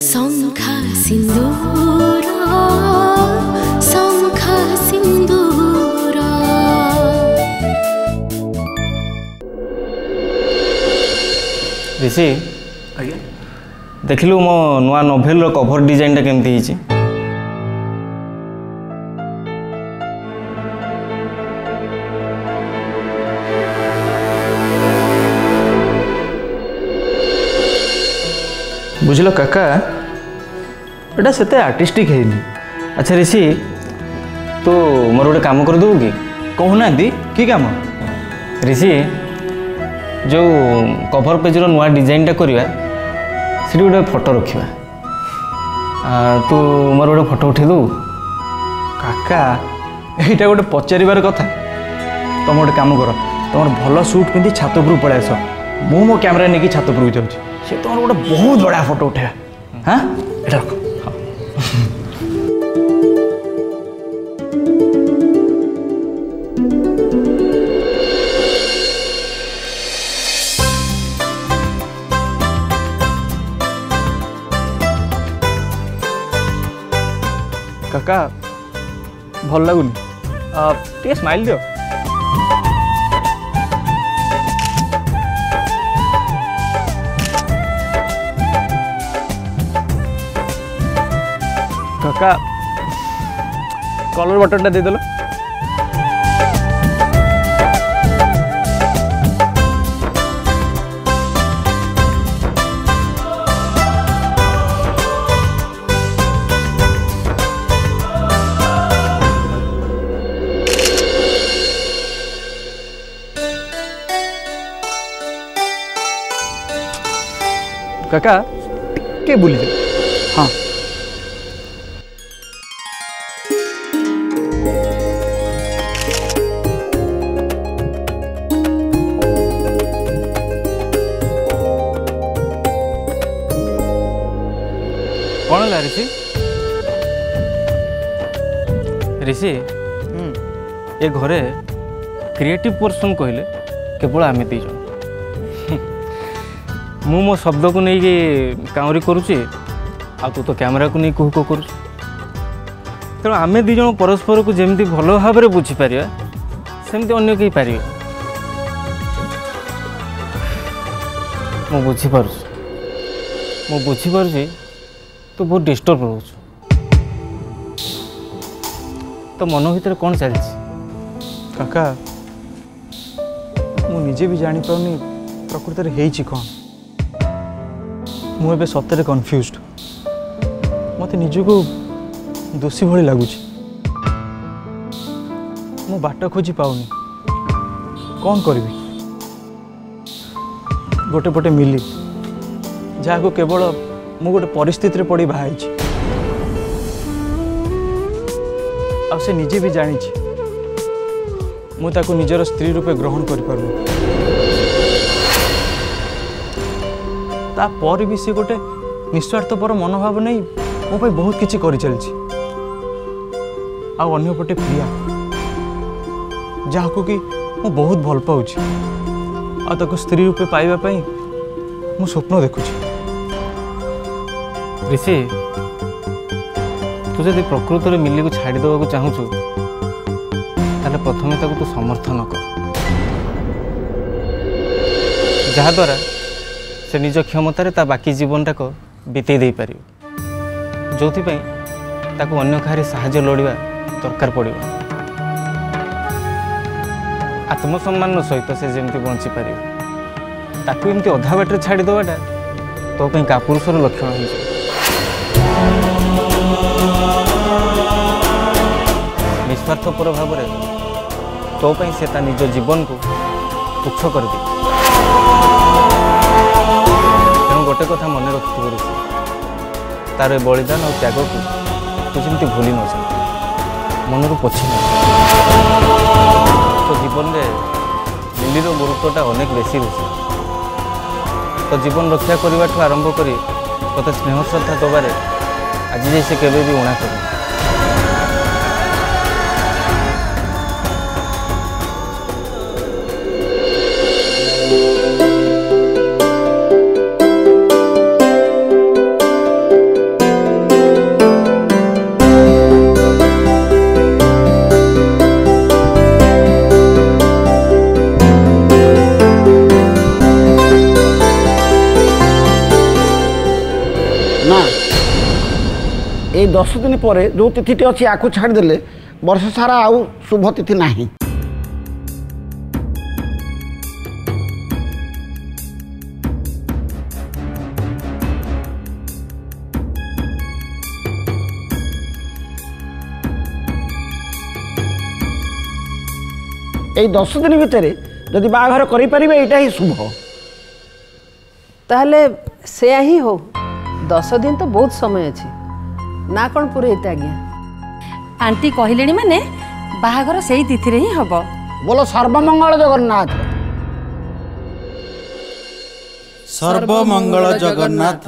शंखा सिंदूर शंखा सिंदूर। ऋषि आज्ञा देखिलु मो नुआ नोभेल रो कवर डिजाइन टा केमती हिची बुझल काका एटा सेते आर्टिस्टिक है नी। अच्छा ऋषि तू मोर गोटे काम कर देबू कि कहूना कि काम ऋषि जो कवर पेज रो नुआ डिजाइन टा करवा से गोटे फोटो रखा तू मोर गोटे फोटो उठे दू काका एटा गोटे पचारिबार कथा। तुम गोटे काम कर तुम भल सूट पिंधि छात उपरू पड़े आस मु मो कैमरा नहीं छात उपरू जाऊँ से तुम गोटे बहुत बड़ा फोटो उठे। हाँ एटा रख काका भल लगुनि टे स्माइल दियो। काका कलर बटन टा दे देलो। काका के भूली जाओ। हाँ कौन है ऋषि? ऋषि ये घरे क्रिएटिव पर्सन कहले केवल आम दी जन मु मो शब्द को नहीं काउरी करुच्ची आ तू तो कैमरा को नहीं कुह कुह करुच तेणु आम दी जन परस्पर को जमी भल भाव में बुझीपर सेमती अन्य कहीं पारे मु बुझीपार तो बहुत डिस्टर्ब रोच तो मन भीतर कौन चलती काका मुझे भी जानी पाऊनी प्रकृत में कौन मुझे सतरे कन्फ्यूज्ड मत निजको दोषी भली लगुच मु बाट खोजी पाऊनी कौन करी गोटे पटे मिली जहाँ को केवल मु गोटे परिस्थिति पड़ी बाहर से निजे भी जानी मु ताको निजर स्त्री रूपे ग्रहण कर तापर भी सी गोटे निस्वार्थपर मनोभाव नहीं मो भाई बहुत किसी कर चलती आटे प्रिया जहाँ को कि मु बहुत भल पाऊँ ताको स्त्री रूपे पाइबापी मु स्वप्न देखुची। ऋषि तू जब प्रकृत में मिली को छाड़ी देवा चाहूँ ताले प्रथमे ताको तू समर्थन कर जहाद्वारा से निज क्षमतार ता बाकी जीवनटा को बीते दे पार जो ताको अन्य कहारी साहाय्य लोड़ा दरकार पड़ आत्मसम्मान सहित से जमी बंची पार ताकू एमती अधा बाटर छाड़ी देवाटा तो कापुरुषर लक्षण हो निस्वार्थपर भाव तो से ता निज जीवन को तुच्छ कर दे तेणु गोटे कथा मन रखी तार बलिदान और त्याग को तू जमी भूली न जा मन पोछि तो जीवन में लिलीर गुरुत्वटा अनेक बेसी रही तो जीवन रक्षा करने आरंभ कर तोते स्नेह श्रद्धा दबारे आज जाए से केवे भी उणा कर ना ये 10 दिन पर जो तिथि अच्छी आपको छाड़देले वर्ष सारा आउ शुभ तिथि नहीं। ये 10 दिन भितर जदि बाघर करें यहाँ ही शुभ। ताहले से ही हो 10 दिन तो बहुत समय अच्छे ना कौन पुरोहित आज्ञा आंटी कहले माने बाहागर से तिथि रे ही हब। बोलो सर्वमंगल जगन्नाथ। सर्वमंगल जगन्नाथ।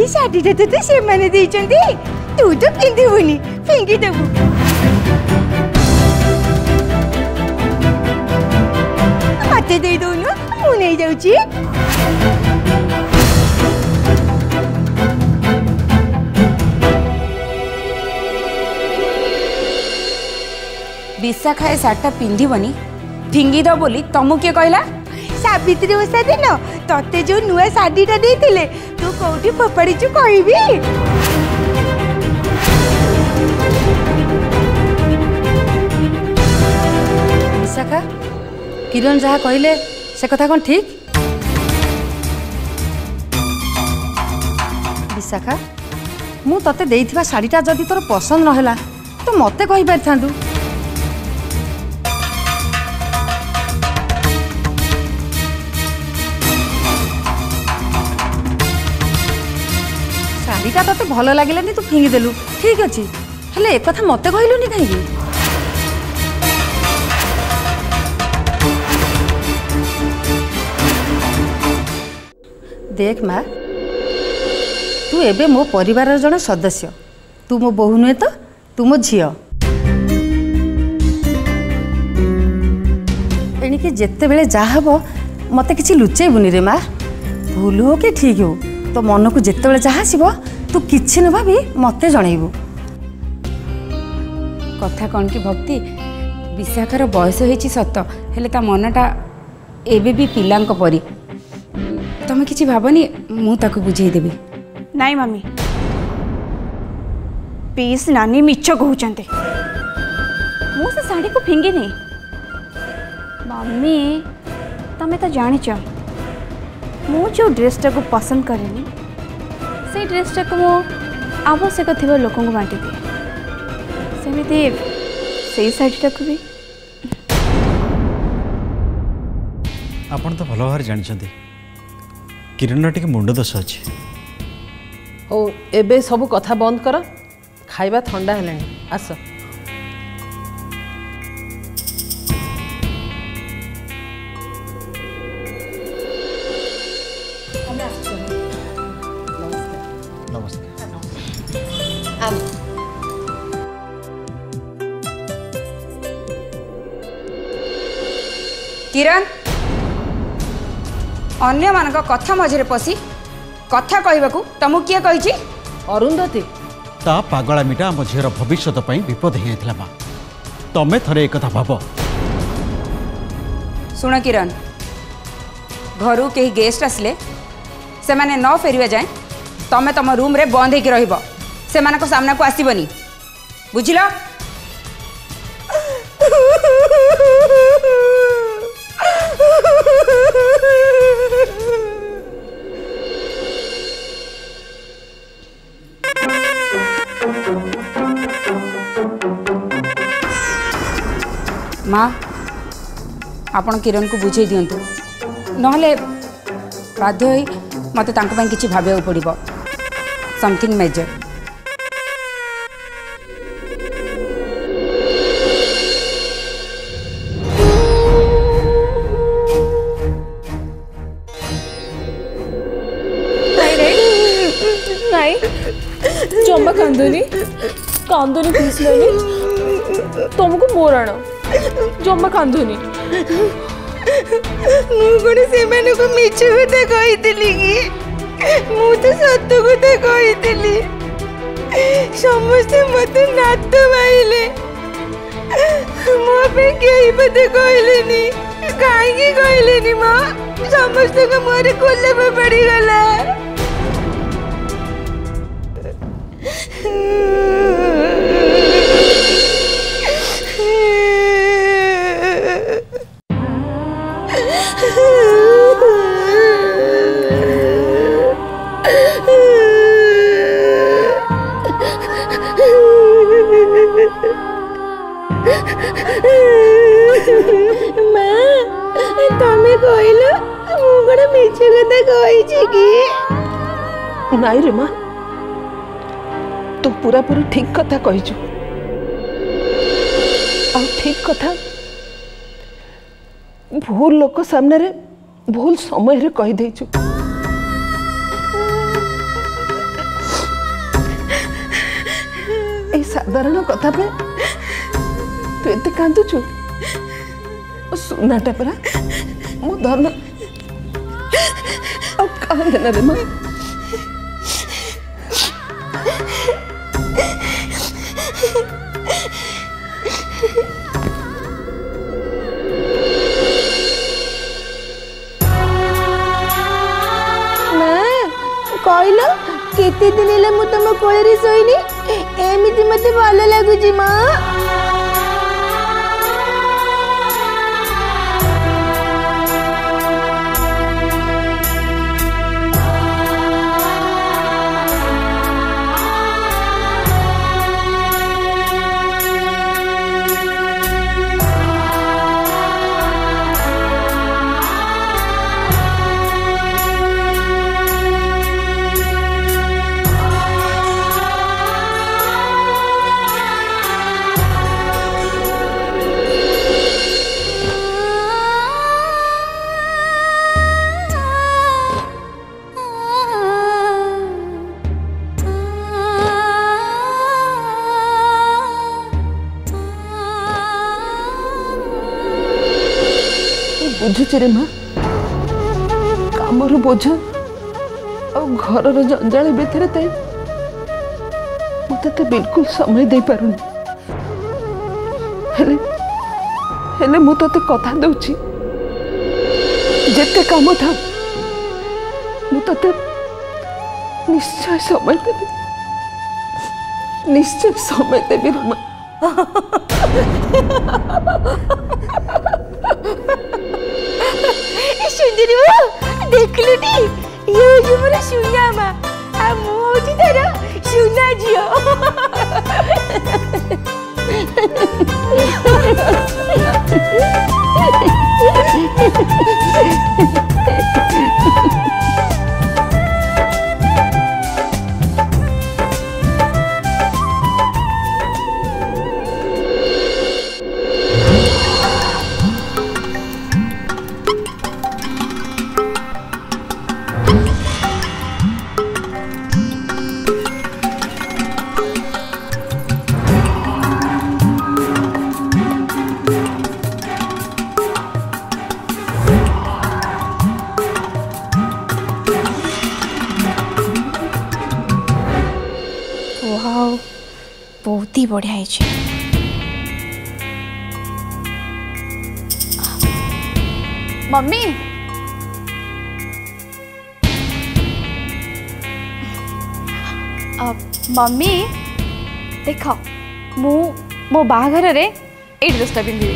शाढ़ीटा तो से मैंने तू तो पिंधुनी फिंगी देबू मत दे दौनु मु नहीं जाऊची। विशाखा ए सार्टा पिंधबनी फिंगी दो बोली तमु किए कहला? सावित्री ओषा दिन तते जो नुआ शाढ़ीटा देथिले तू कोठी फोपाड़ीचु कहबी? विशाखा किरण जहाँ कहले से कथा कौन ठीक? विशाखा मु तते देइथिबा शाढ़ीटा जदि तोर पसंद रहला तो मते कहि पारथांदु। शाढ़ीटा तते भल लागिलानी तू फिंगी देलु ठीक अछि हेले एक कथा मते कहलुनी काहेकि? देख माँ तू एबे मो परिवार जन सदस्य तू मो बोहू नुहे तो तू मो झील एणिके जिते बेले जहाँ हम मत कि लुचेबुनि रे माँ भूल हो कि ठीक हो तो मन को जिते बेले जहाँ आसब तू किछि न भाभी मत जनइबू कथा कौन कि भक्ति विशाखार बयस होती सत हेले ता मनटा एबे भी पिलांक परी तमे किछि भाबनी मु ताको बुझेई देबी नाई मम्मी पीस नानी मिछ कहते मु से साड़ी को फिंगी नहीं मम्मी तमें तो जाच मु जो ड्रेसटा को पसंद करेनी से ड्रेसटा को मो आवश्यक थी लोक बांटी दिए सेमती से शाढ़ीटा को भी आपण तो भल भाव जानते किरण टे मुंड दोष अच्छे हो एबे सब कथा बंद कर खाइबा ठंडा है आस किरण अन्य मानक कथा मझे पशि कथा कहवाकू तुमको किए कही अरुंधति ता पागलामीटा आम झीर भविष्य विपद हो माँ तमें थरे एक भाव शुण किरण घर कहीं गेस्ट आसिले से माने न फेरिया जाए तमें तुम रूम रे बंद होकर रहिबो से मानक सामना को आसीबनी बुझिल माँ आपण किरण को बुझे दिंतु नहले बाध्य होई मते तांको ପାଇଁ କିଛି ଭାବିବାକୁ ପଡ଼ିବ समथिंग मेजर जमा कांदनी कांदनी पीस लेनी तुमको मोराण जमा कांदनी मुझे से मिछ कथा कही मु तो सत कथा कही समस्ते मत नात माइले मो कई पते कहले कहीं कहले माँ समस्त को मोरे कोल्ला पड़गला नाई रे माँ तू पूरा पूरी ठीक कथा कहीचु आ ठीक कथा भूल लोक सामने रे भूल समय रे कही देचु ए साधारण कथा पे तू एते कांदुचु सुनाटा परा मो धन आ कांदना रे माँ कहल केते दिन है मु तुम कोल शोनी एमती मत भल लगुच माँ बुझुची रे माँ कामर बोझ घर जंजाल भितर थे मुझे बिल्कुल समय दे पारुनी हेले मु तते कथा दउची जेते काम था मु तते निश्चय समय देबी रमा सुंदरी देखलु नी ये जो मोर सुना मा आ मु होची तारा सुना जियो बहुत ही बढ़िया है। मम्मी मम्मी देख मो बाहाघर रे ए ड्रेसटा पिंधि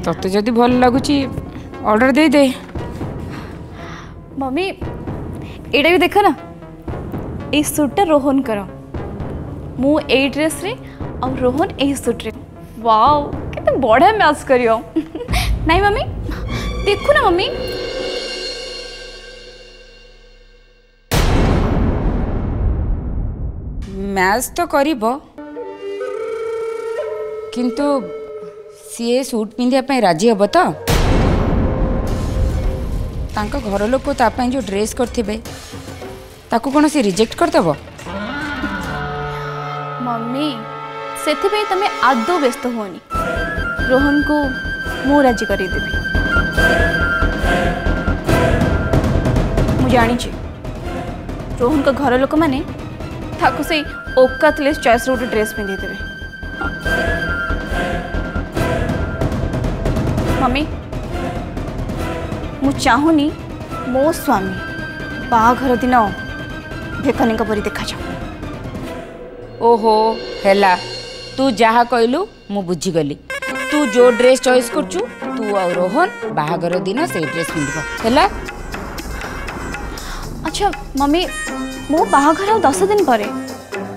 तते जदि भल लगुची ऑर्डर दे दे। मम्मी एटा भी देख ना ए सूटा रोहन कर मु ए ड्रेस रे और रोहन ए सूट रे वाओ केते बढ़िया मैच करियो नहीं मम्मी देखु ना मम्मी मैच तो करिबो किंतु सीए सूट पिंधिया पे राजी हबो तो तांका घर लोक तापाई जो ड्रेस करथिबे ताकू कोन से रिजेक्ट कर दबो। मम्मी सेथिबे तमे आदो व्यस्त होनी रोहन को मु राजी करी देबी मु जानी छी रोहन को घर लोक माने ताकू से औकातलेस चॉइस रो ड्रेस पिंधि देबे। मम्मी मु चाहूनी मो स्वामी बाहाघर दिन भेकनी परी देखा जाओ। ओहो हेला तू जहा कहलु मु बुझी गली तू जो ड्रेस चॉइस करचु तू और रोहन बाहाघर दिन से ड्रेस पिंधबो हेला। अच्छा मम्मी मो बाहाघर 10 दिन परे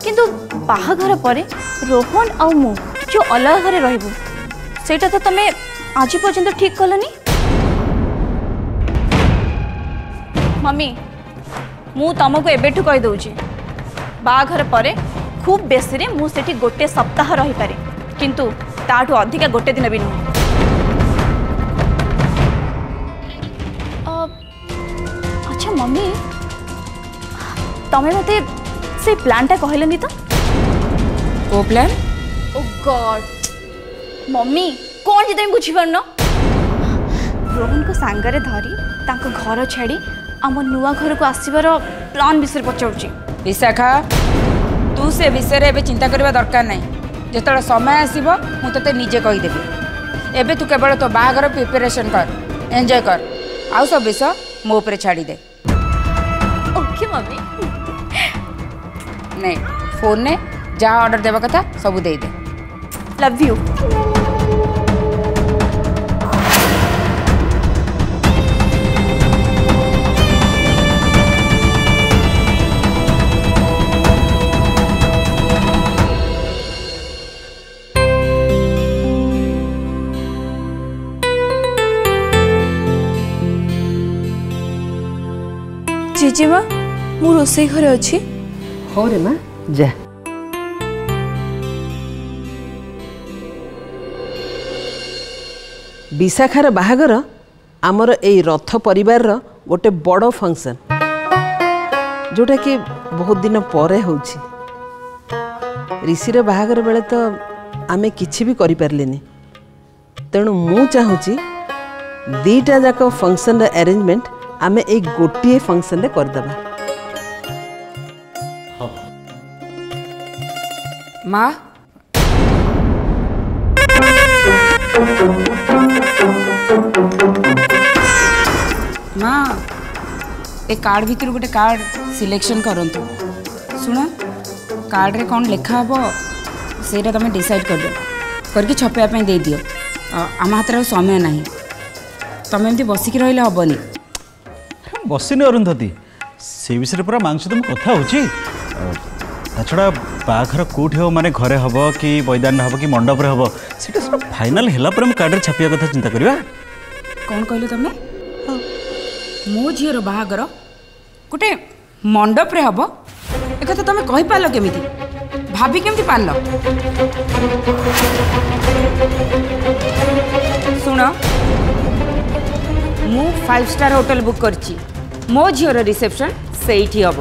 किंतु बाहाघर परे रोहन और मु जो अलग घरे रहबो सेटा तो तमे आज पर्यंत ठीक कलनी। मम्मी मु तुमको एबेठू कही दउची बाहाघर परे खूब बेसी रे मु सेठी गोटे सप्ताह रही पारे किंतु ताठू अधिका गोटे दिन भी नुह। अच्छा मम्मी तमे मते से प्लानटा कहलेनी तो ओ प्लान ओ गॉड मम्मी कौन जे तुम बुझी पारन रोहन को सांगरे धरी तांको घर छाड़ी आम नुआ घर को आसबार प्लान विषय पचारुची। विशाखा तू से विषय एबे चिंता करबा दरकार नहीं जेतले समय आसीबो मु तते निजे कहि देबी एबे तू केवल तो बाहाघर प्रिपरेशन कर एंजॉय कर आउ सब विषय मो ऊपर छाड़ी दे। ओके मम्मी नहीं फोन ने जहाँ ऑर्डर देवा कथा सब दे दे। Love you. जेजेमा मु रोसई घरे अच्छी हो रे माँ जा विशाखार बाहागर आमर ए रथ परिवार गोटे बड़ फंक्शन जोटा कि बहुत दिन पर होछि ऋषिर बाहागर बेले तो आमे किछि भी करि पारलेनी तेणु मु चाहूची दीटा जाक फंक्शन अरेंजमेंट आमे एक गोटिए फंक्शन रे कर दबा। माँ माँ ए कार्ड भितर गोटे कार्ड सिलेक्शन करंतु सुन कार्ड रे कौन लिखा हम से तुम डिसाइड कर करके छपाई दे दियो आम हाथ में समय ना तुम एमती बसिक रही हेनी बसिनी अरुंधति से विषय पूरा मांग सहित कथा होची छड़ा बाघर कौट हो माने घरे हम कि बैदान हम कि मंडप हम से सब फाइनाल है कार्ड छापिया कथा चिंता करवा कौन कहल तुम मो झीर बाहागर गोटे मंडप रे हम एक कथा तुम कहि पारल केमिति भाभी केमिति पारल सुन मु 5 स्टार होटल बुक करची मो झीर रिसेप्शन सेठी हम